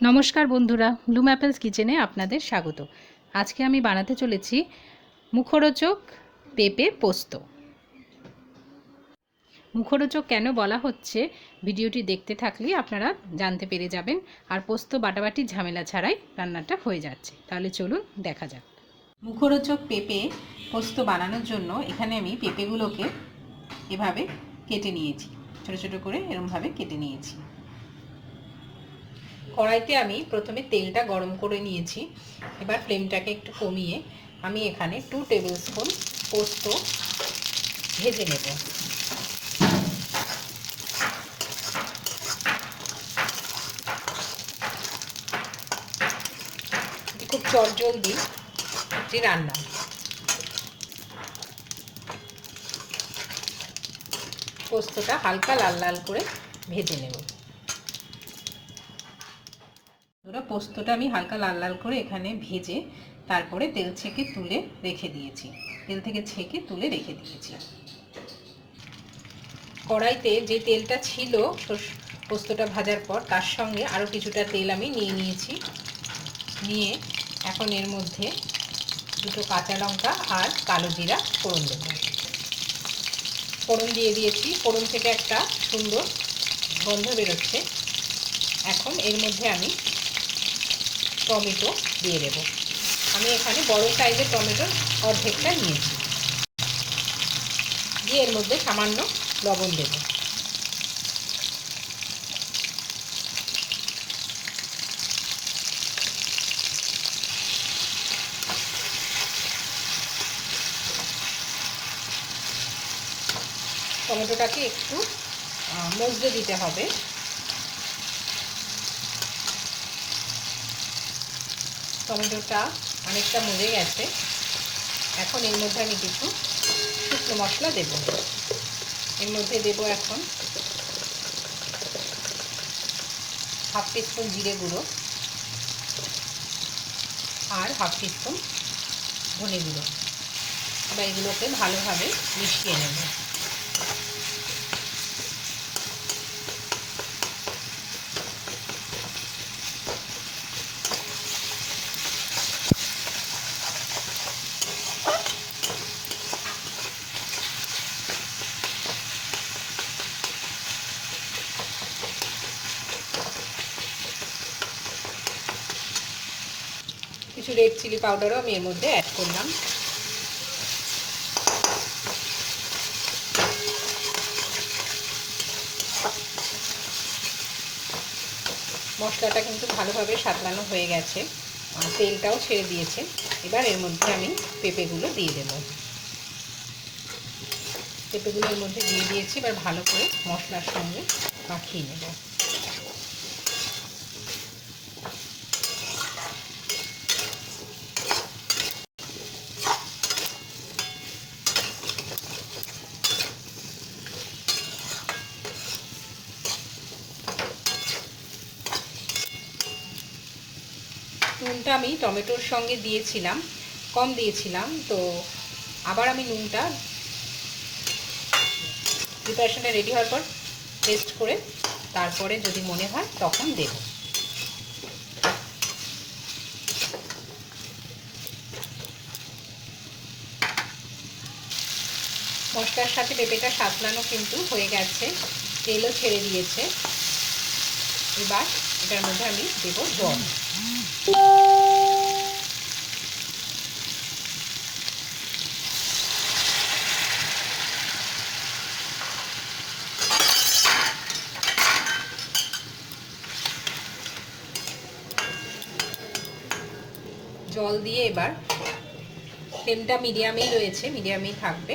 নমস্কার বন্ধুরা, Bloom apples কিচেনে আপনাদের স্বাগত। আজকে আমি বানাতে চলেছি মুখরোচক পেঁপে পোস্ত। মুখরোচক কেন বলা হচ্ছে ভিডিওটি দেখতে থাকলেই আপনারা জানতে পেরে যাবেন। আর পোস্ত বাটাবাটির ঝামেলা ছাড়াই রান্নাটা হয়ে যাচ্ছে। তাহলে চলুন দেখা যাক। মুখরোচক পেঁপে পোস্ত বানানোর জন্য এখানে আমি পেঁপেগুলোকে এভাবে কেটে নিয়েছি, ছোটো ছোটো করে এরকমভাবে কেটে নিয়েছি। কড়াইতে আমি প্রথমে তেলটা গরম করে নিয়েছি। এবার ফ্লেমটাকে একটু কমিয়ে আমি এখানে 2 টেবিল স্পুন পোস্ত ভেজে নেব। খুব চটজলদি একটি রান্না। পোস্তটা হালকা লাল লাল করে ভেজে নেব। পোস্তটা আমি হালকা লাল লাল করে এখানে ভেজে তারপরে তেল ছেঁকে তুলে রেখে দিয়েছি। তেল থেকে ছেঁকে তুলে রেখে দিয়েছি। কড়াইতে যে তেলটা ছিল পোস্তটা ভাজার পর, তার সঙ্গে আরও কিছুটা তেল আমি নিয়ে নিয়েছি। নিয়ে এখন এর মধ্যে দুটো কাঁচা লঙ্কা আর কালো জিরা ফোড়ন দেব। ফোড়ন দিয়ে দিয়েছি। ফোড়ন থেকে একটা সুন্দর গন্ধ বেরোচ্ছে। এখন এর মধ্যে আমি টমেটো দিয়ে দেব। আমি এখানে বড় সাইজের টমেটোর অর্ধেকটা নিয়েছি। দিয়ে এর মধ্যে সামান্য লবণ দেব। টমেটোটাকে একটু মজতে দিতে হবে। টমেটোটা অনেকটা মজে গেছে। এখন এর মধ্যে আমি কিছু শুকনো মশলা দেব। এর মধ্যে দেব এখন হাফ টিস্পুন জিরে গুঁড়ো আর হাফ টিস্পুন ধনে গুঁড়ো। এবার এগুলোকে ভালোভাবে মিশিয়ে নেব। কিছু রেড চিলি পাউডারও আমি এর মধ্যে অ্যাড করলাম। মশলাটা কিন্তু ভালোভাবে সাতলানো হয়ে গেছে, তেলটাও ছেড়ে দিয়েছে। এবার এর মধ্যে আমি পেঁপেগুলো দিয়ে দেব। পেঁপেগুলো এর মধ্যে দিয়ে দিয়েছি। এবার ভালো করে মশলার সঙ্গে মাখিয়ে নেব। নুনটা আমি টমেটোর সঙ্গে দিয়েছিলাম, কম দিয়েছিলাম, তো আবার আমি নুনটা প্রিপারেশনটা রেডি হওয়ার পর টেস্ট করে তারপরে যদি মনে হয় তখন দেব। মশলার সাথে পেঁপেটা সাতলানো কিন্তু হয়ে গেছে, তেলও ছেড়ে দিয়েছে। এবার এটার মধ্যে আমি দেব জল। জল দিয়ে এবার ফ্লেমটা মিডিয়ামেই রয়েছে, মিডিয়ামেই থাকবে।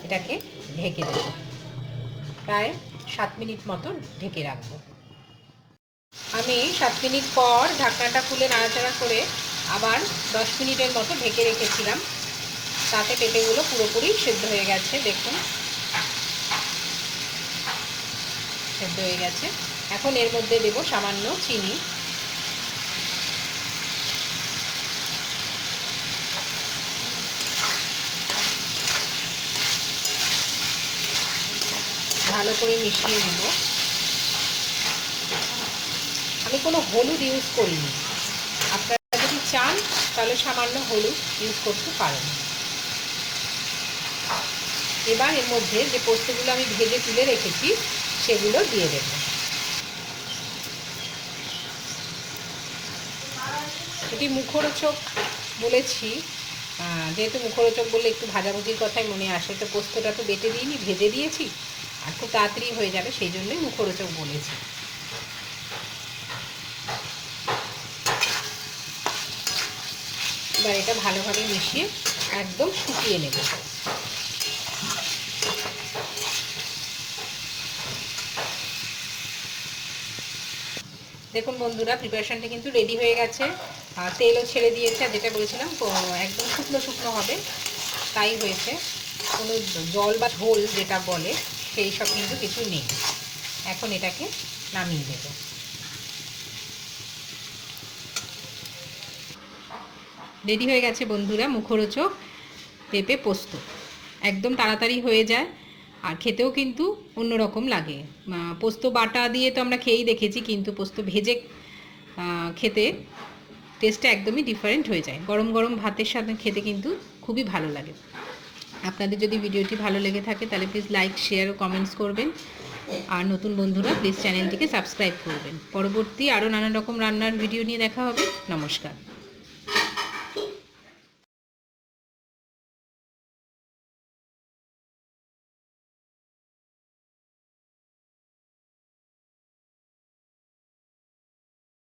এটাকে ঢেকে দেব। প্রায় 7 মিনিট মতো ঢেকে রাখবো। আমি 7 মিনিট পর ঢাকনাটা খুলে নাড়াচাড়া করে আবার 10 মিনিটের মতো ঢেকে রেখেছিলাম। তাতে পেঁপেগুলো পুরোপুরি সেদ্ধ হয়ে গেছে। দেখুন, সেদ্ধ হয়ে গেছে। এখন এর মধ্যে দেব সামান্য চিনি। ভালো করে মিশিয়ে নেব। আমি কোনো হলুদ ইউজ করিনি, আপনারা যদি চান তাহলে সামান্য হলুদ ইউজ করতে পারেন। এবার এর মধ্যে যে পোস্তগুলো আমি ভেজে তুলে রেখেছি সেগুলো দিয়ে দেব। এটি মুখরোচক বলেছি, যেহেতু মুখরোচক বললে একটু ভাজাভুজির কথাই মনে আসে, তো পোস্তটা তো বেটে দিইনি, ভেজে দিয়েছি আর খুব তাড়াতাড়ি হয়ে যাবে, সেই জন্যই মুখরোচক বলেছি। এবার এটা ভালোভাবে মিশিয়ে একদম শুকিয়ে নেব। দেখুন বন্ধুরা, প্রিপারেশনটা কিন্তু রেডি হয়ে গেছে, তেলও ছেড়ে দিয়েছে, আর যেটা বলেছিলাম একদম শুকনো শুকনো হবে, তাই হয়েছে। কোনো জল বা ঝোল যেটা বলে সেই সব কিন্তু কিছু নেই। এখন এটাকে নামিয়ে দেব। রেডি হয়ে গেছে বন্ধুরা মুখরোচক পেঁপে পোস্ত। একদম তাড়াতাড়ি হয়ে যায় আর খেতেও কিন্তু অন্যরকম লাগে। পোস্ত বাটা দিয়ে তো আমরা খেয়েই দেখেছি, কিন্তু পোস্ত ভেজে খেতে টেস্টটা একদমই ডিফারেন্ট হয়ে যায়। গরম গরম ভাতের সাথে খেতে কিন্তু খুবই ভালো লাগে। আপনাদের যদি ভিডিওটি ভালো লেগে থাকে তাহলে প্লিজ লাইক, শেয়ার ও কমেন্টস করবেন। আর নতুন বন্ধুরা প্লিজ চ্যানেলটিকে সাবস্ক্রাইব করবেন। পরবর্তী আরও নানান রকম রান্নার ভিডিও নিয়ে দেখা হবে। নমস্কার।